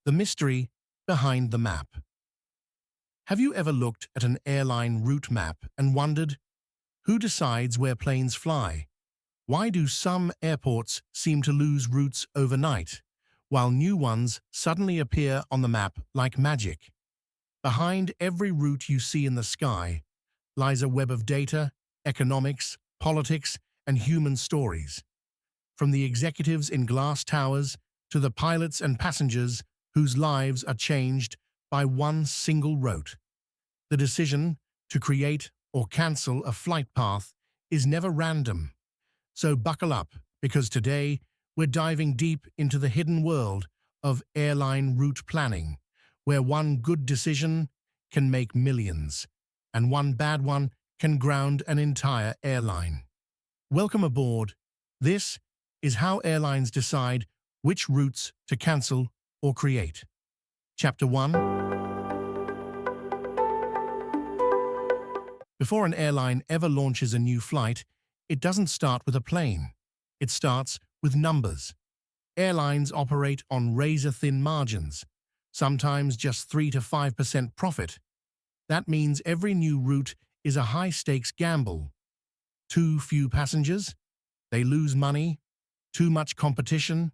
The mystery behind the map. Have you ever looked at an airline route map and wondered, who decides where planes fly? Why do some airports seem to lose routes overnight, while new ones suddenly appear on the map like magic? Behind every route you see in the sky lies a web of data, economics, politics, and human stories. From the executives in glass towers to the pilots and passengers whose lives are changed by one single route. The decision to create or cancel a flight path is never random. So buckle up, because today we're diving deep into the hidden world of airline route planning, where one good decision can make millions, and one bad one can ground an entire airline. Welcome aboard. This is how airlines decide which routes to cancel or create. Chapter 1. Before an airline ever launches a new flight, it doesn't start with a plane. It starts with numbers. Airlines operate on razor-thin margins, sometimes just 3 to 5% profit. That means every new route is a high-stakes gamble. Too few passengers? They lose money. Too much competition?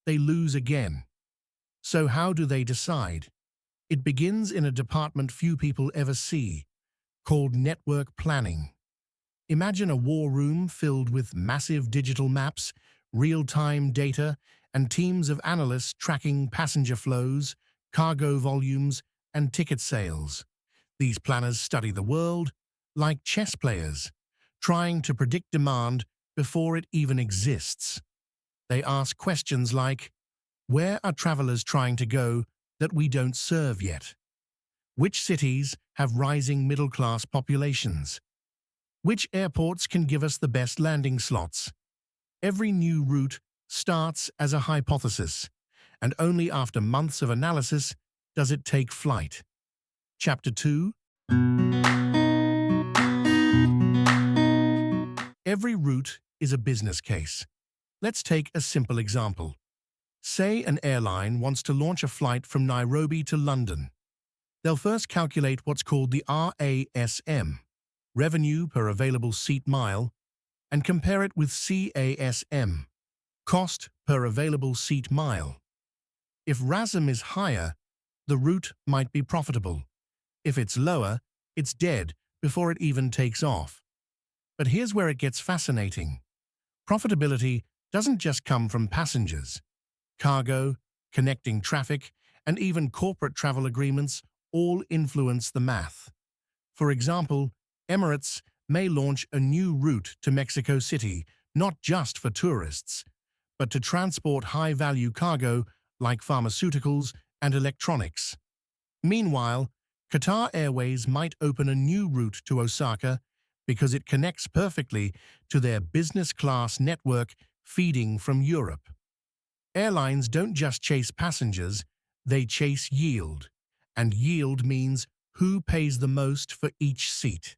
They lose again. So how do they decide? It begins in a department few people ever see, called network planning. Imagine a war room filled with massive digital maps, real-time data, and teams of analysts tracking passenger flows, cargo volumes, and ticket sales. These planners study the world like chess players, trying to predict demand before it even exists. They ask questions like, where are travelers trying to go that we don't serve yet? Which cities have rising middle-class populations? Which airports can give us the best landing slots? Every new route starts as a hypothesis, and only after months of analysis does it take flight. Chapter 2. Every route is a business case. Let's take a simple example. Say an airline wants to launch a flight from Nairobi to London. They'll first calculate what's called the RASM, revenue per available seat mile, and compare it with CASM, cost per available seat mile. If RASM is higher, the route might be profitable. If it's lower, it's dead before it even takes off. But here's where it gets fascinating. Profitability doesn't just come from passengers. Cargo, connecting traffic, and even corporate travel agreements all influence the math. For example, Emirates may launch a new route to Mexico City, not just for tourists, but to transport high-value cargo like pharmaceuticals and electronics. Meanwhile, Qatar Airways might open a new route to Osaka because it connects perfectly to their business-class network feeding from Europe. Airlines don't just chase passengers, they chase yield. And yield means who pays the most for each seat.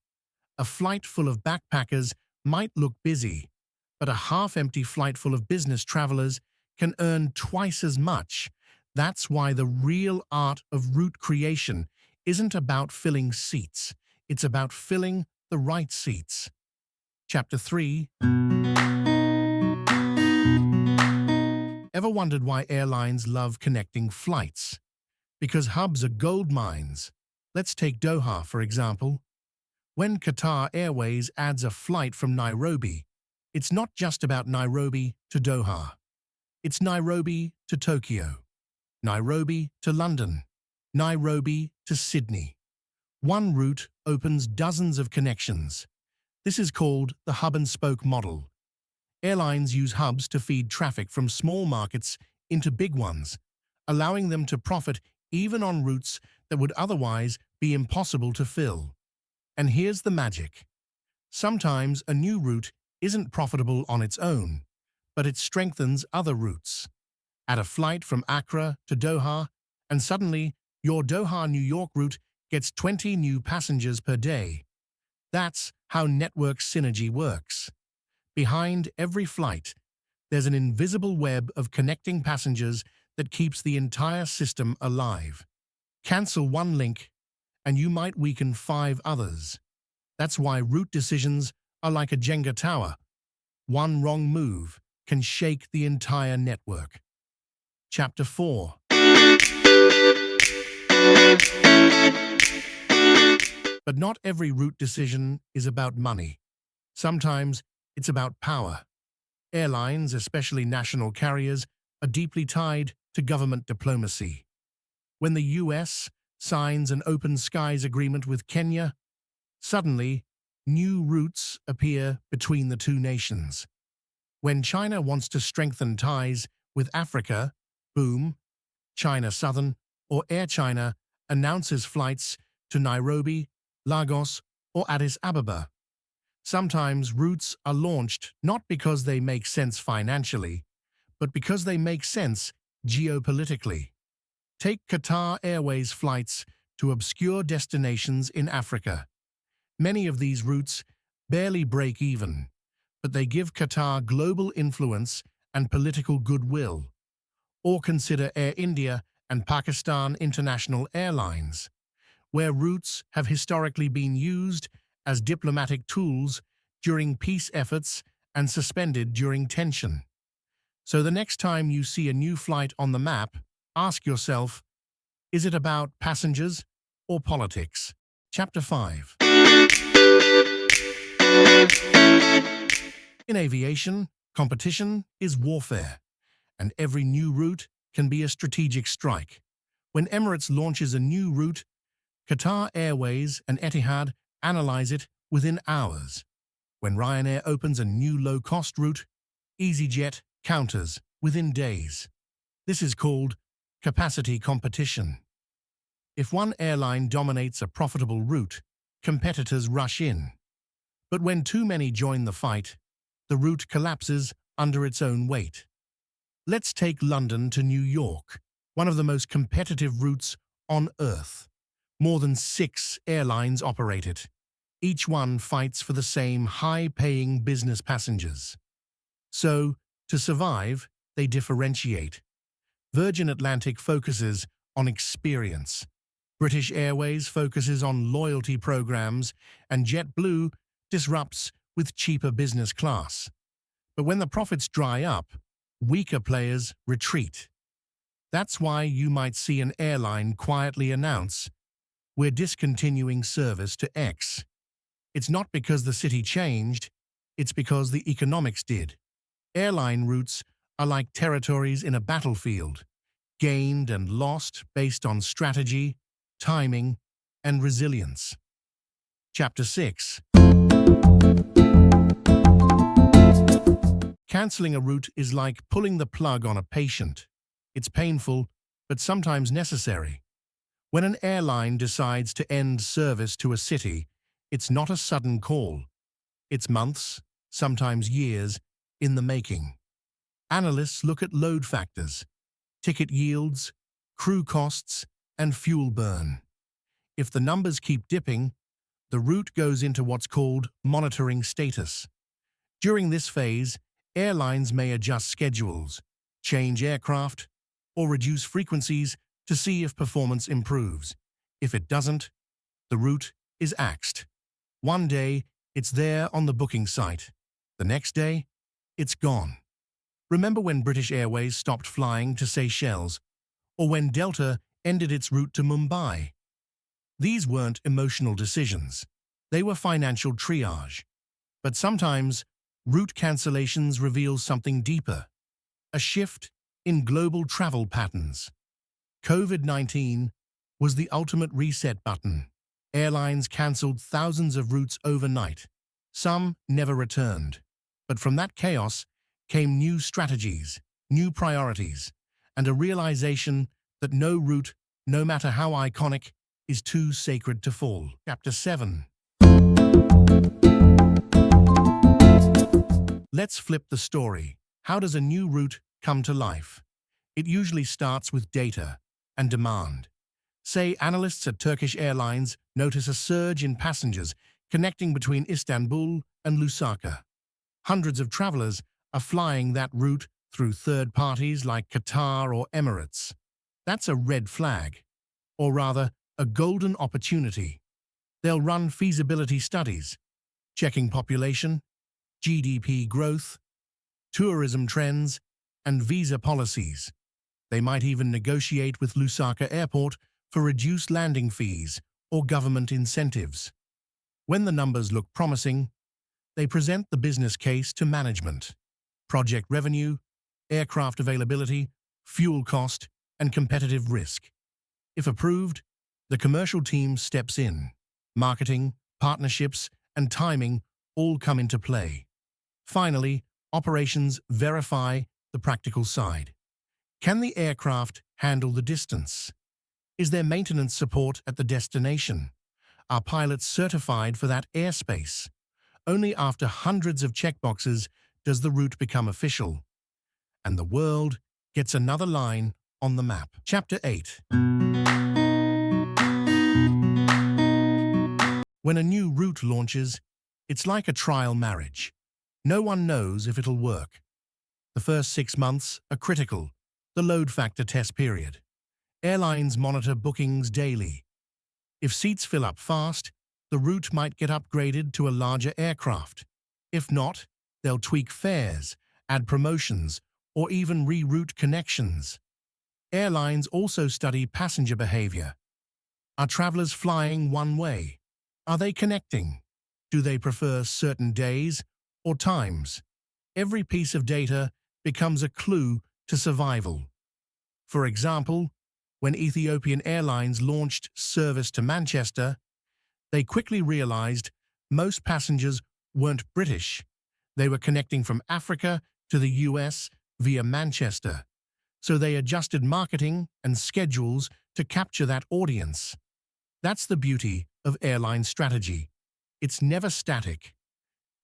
A flight full of backpackers might look busy, but a half-empty flight full of business travelers can earn twice as much. That's why the real art of route creation isn't about filling seats. It's about filling the right seats. Chapter 3. Ever wondered why airlines love connecting flights? Because hubs are gold mines. Let's take Doha, for example. When Qatar Airways adds a flight from Nairobi, it's not just about Nairobi to Doha. It's Nairobi to Tokyo, Nairobi to London, Nairobi to Sydney. One route opens dozens of connections. This is called the hub-and-spoke model. Airlines use hubs to feed traffic from small markets into big ones, allowing them to profit even on routes that would otherwise be impossible to fill. And here's the magic. Sometimes a new route isn't profitable on its own, but it strengthens other routes. Add a flight from Accra to Doha, and suddenly your Doha-New York route gets 20 new passengers per day. That's how network synergy works. Behind every flight, there's an invisible web of connecting passengers that keeps the entire system alive. Cancel one link, and you might weaken 5 others. That's why route decisions are like a Jenga tower. One wrong move can shake the entire network. Chapter 4. But not every route decision is about money. Sometimes it's about power. Airlines, especially national carriers, are deeply tied to government diplomacy. When the US signs an open skies agreement with Kenya, suddenly new routes appear between the two nations. When China wants to strengthen ties with Africa, boom, China Southern or Air China announces flights to Nairobi, Lagos, or Addis Ababa. Sometimes routes are launched not because they make sense financially, but because they make sense geopolitically. Take Qatar Airways flights to obscure destinations in Africa. Many of these routes barely break even, but they give Qatar global influence and political goodwill. Or consider Air India and Pakistan International Airlines, where routes have historically been used as diplomatic tools during peace efforts and suspended during tension. So the next time you see a new flight on the map, ask yourself, is it about passengers or politics? Chapter 5. In aviation, competition is warfare, and every new route can be a strategic strike. When Emirates launches a new route, Qatar Airways and Etihad analyze it within hours. When Ryanair opens a new low-cost route, EasyJet counters within days. This is called capacity competition. If one airline dominates a profitable route, competitors rush in. But when too many join the fight, the route collapses under its own weight. Let's take London to New York, one of the most competitive routes on Earth. More than 6 airlines operate it. Each one fights for the same high-paying business passengers. So, to survive, they differentiate. Virgin Atlantic focuses on experience. British Airways focuses on loyalty programs, and JetBlue disrupts with cheaper business class. But when the profits dry up, weaker players retreat. That's why you might see an airline quietly announce, "We're discontinuing service to X." It's not because the city changed, it's because the economics did. Airline routes are like territories in a battlefield, gained and lost based on strategy, timing, and resilience. Chapter 6. Cancelling a route is like pulling the plug on a patient. It's painful, but sometimes necessary. When an airline decides to end service to a city, it's not a sudden call. It's months, sometimes years, in the making. Analysts look at load factors, ticket yields, crew costs, and fuel burn. If the numbers keep dipping, the route goes into what's called monitoring status. During this phase, airlines may adjust schedules, change aircraft, or reduce frequencies to see if performance improves. If it doesn't, the route is axed. One day, it's there on the booking site. The next day, it's gone. Remember when British Airways stopped flying to Seychelles, or when Delta ended its route to Mumbai? These weren't emotional decisions. They were financial triage. But sometimes, route cancellations reveal something deeper, a shift in global travel patterns. COVID-19 was the ultimate reset button. Airlines cancelled thousands of routes overnight. Some never returned. But from that chaos came new strategies, new priorities, and a realization that no route, no matter how iconic, is too sacred to fall. Chapter 7. Let's flip the story. How does a new route come to life? It usually starts with data and demand. Say analysts at Turkish Airlines notice a surge in passengers connecting between Istanbul and Lusaka. Hundreds of travelers are flying that route through third parties like Qatar or Emirates. That's a red flag, or rather, a golden opportunity. They'll run feasibility studies, checking population, GDP growth, tourism trends, and visa policies. They might even negotiate with Lusaka Airport for reduced landing fees or government incentives. When the numbers look promising, they present the business case to management. Project revenue, aircraft availability, fuel cost, and competitive risk. If approved, the commercial team steps in. Marketing, partnerships, and timing all come into play. Finally, operations verify the practical side. Can the aircraft handle the distance? Is there maintenance support at the destination? Are pilots certified for that airspace? Only after hundreds of checkboxes does the route become official, and the world gets another line on the map. Chapter 8. When a new route launches, it's like a trial marriage. No one knows if it'll work. The first 6 months are critical, the load factor test period. Airlines monitor bookings daily. If seats fill up fast, the route might get upgraded to a larger aircraft. If not, they'll tweak fares, add promotions, or even reroute connections. Airlines also study passenger behavior. Are travelers flying one way? Are they connecting? Do they prefer certain days or times? Every piece of data becomes a clue to survival. For example, when Ethiopian Airlines launched service to Manchester, they quickly realized most passengers weren't British. They were connecting from Africa to the US via Manchester. So they adjusted marketing and schedules to capture that audience. That's the beauty of airline strategy. It's never static.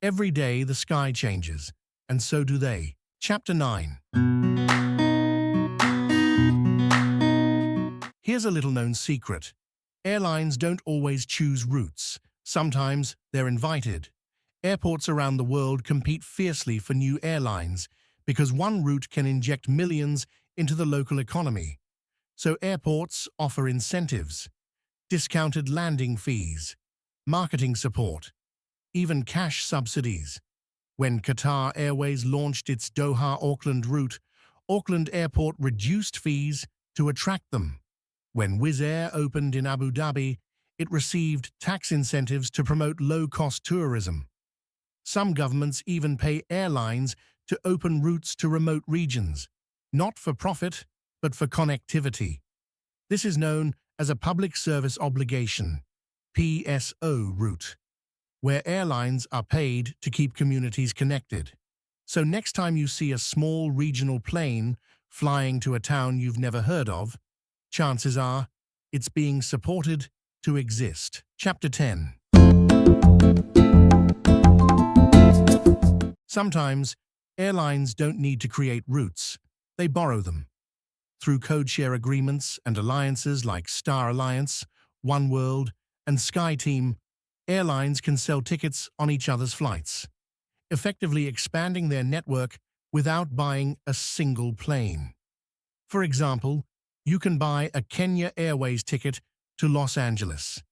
Every day the sky changes, and so do they. Chapter 9. Here's a little-known secret. Airlines don't always choose routes. Sometimes they're invited. Airports around the world compete fiercely for new airlines because one route can inject millions into the local economy. So airports offer incentives, discounted landing fees, marketing support, even cash subsidies. When Qatar Airways launched its Doha-Auckland route, Auckland Airport reduced fees to attract them. When Wizz Air opened in Abu Dhabi, it received tax incentives to promote low-cost tourism. Some governments even pay airlines to open routes to remote regions, not for profit, but for connectivity. This is known as a public service obligation, PSO route, where airlines are paid to keep communities connected. So next time you see a small regional plane flying to a town you've never heard of, chances are it's being supported to exist. Chapter 10. Sometimes, airlines don't need to create routes. They borrow them. Through code-share agreements and alliances like Star Alliance, Oneworld, and SkyTeam, airlines can sell tickets on each other's flights, effectively expanding their network without buying a single plane. For example, you can buy a Kenya Airways ticket to Los Angeles,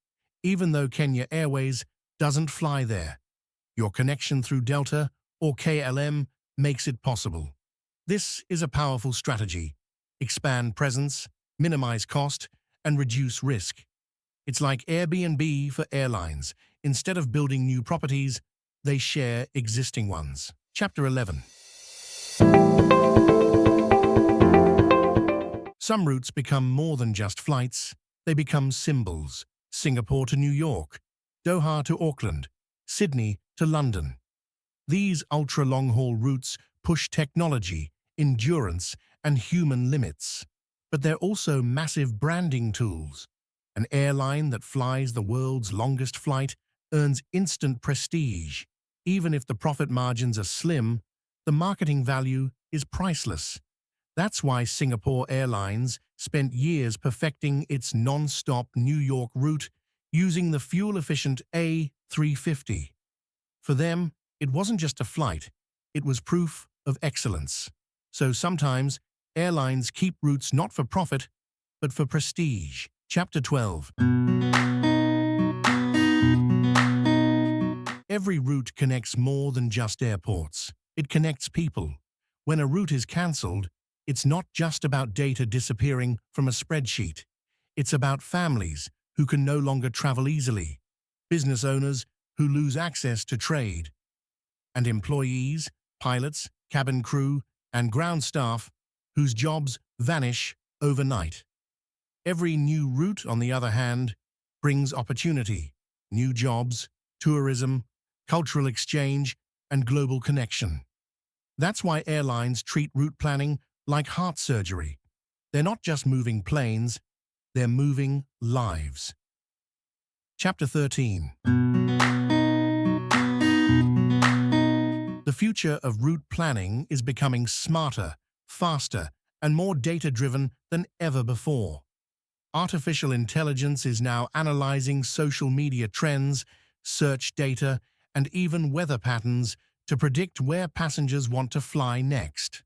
even though Kenya Airways doesn't fly there. Your connection through Delta or KLM makes it possible. This is a powerful strategy. Expand presence, minimize cost, and reduce risk. It's like Airbnb for airlines. Instead of building new properties, they share existing ones. Chapter 11. Some routes become more than just flights. They become symbols. Singapore to New York, Doha to Auckland, Sydney to London. These ultra-long-haul routes push technology, endurance, and human limits. But they're also massive branding tools. An airline that flies the world's longest flight earns instant prestige. Even if the profit margins are slim, the marketing value is priceless. That's why Singapore Airlines spent years perfecting its non-stop New York route using the fuel-efficient A350. For them, it wasn't just a flight, it was proof of excellence. So sometimes airlines keep routes not for profit, but for prestige. Chapter 12. Every route connects more than just airports. It connects people. When a route is cancelled, it's not just about data disappearing from a spreadsheet. It's about families who can no longer travel easily, business owners who lose access to trade, and employees, pilots, cabin crew, and ground staff whose jobs vanish overnight. Every new route, on the other hand, brings opportunity, new jobs, tourism, cultural exchange, and global connection. That's why airlines treat route planning like heart surgery. They're not just moving planes, they're moving lives. Chapter 13. The future of route planning is becoming smarter, faster, and more data-driven than ever before. Artificial intelligence is now analyzing social media trends, search data, and even weather patterns to predict where passengers want to fly next.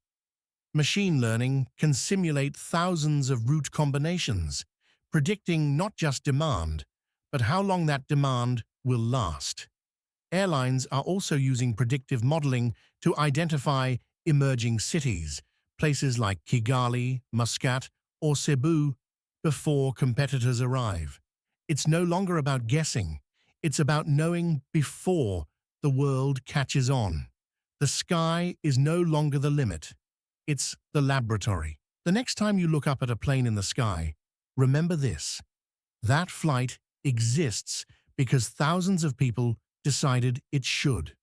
Machine learning can simulate thousands of route combinations, predicting not just demand, but how long that demand will last. Airlines are also using predictive modeling to identify emerging cities, places like Kigali, Muscat, or Cebu, before competitors arrive. It's no longer about guessing, it's about knowing before the world catches on. The sky is no longer the limit, it's the laboratory. The next time you look up at a plane in the sky, remember this: that flight exists because thousands of people decided it should.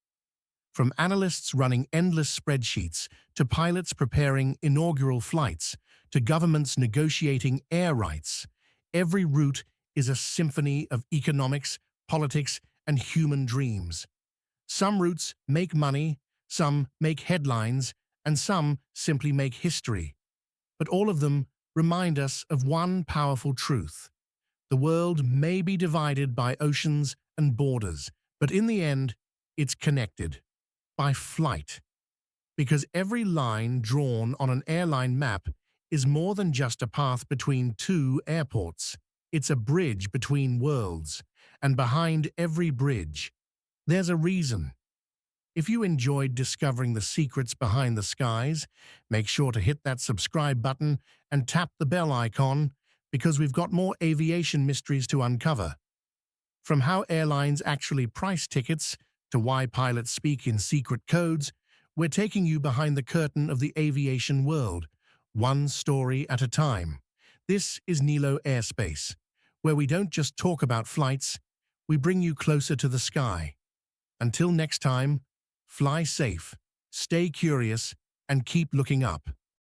From analysts running endless spreadsheets, to pilots preparing inaugural flights, to governments negotiating air rights, every route is a symphony of economics, politics, and human dreams. Some routes make money, some make headlines, and some simply make history. But all of them remind us of one powerful truth. The world may be divided by oceans and borders, but in the end, it's connected by flight. Because every line drawn on an airline map is more than just a path between two airports. It's a bridge between worlds, and behind every bridge, there's a reason. If you enjoyed discovering the secrets behind the skies, make sure to hit that subscribe button and tap the bell icon, because we've got more aviation mysteries to uncover. From how airlines actually price tickets to why pilots speak in secret codes, we're taking you behind the curtain of the aviation world, one story at a time. This is Nilo Airspace, where we don't just talk about flights, we bring you closer to the sky. Until next time, fly safe, stay curious, and keep looking up.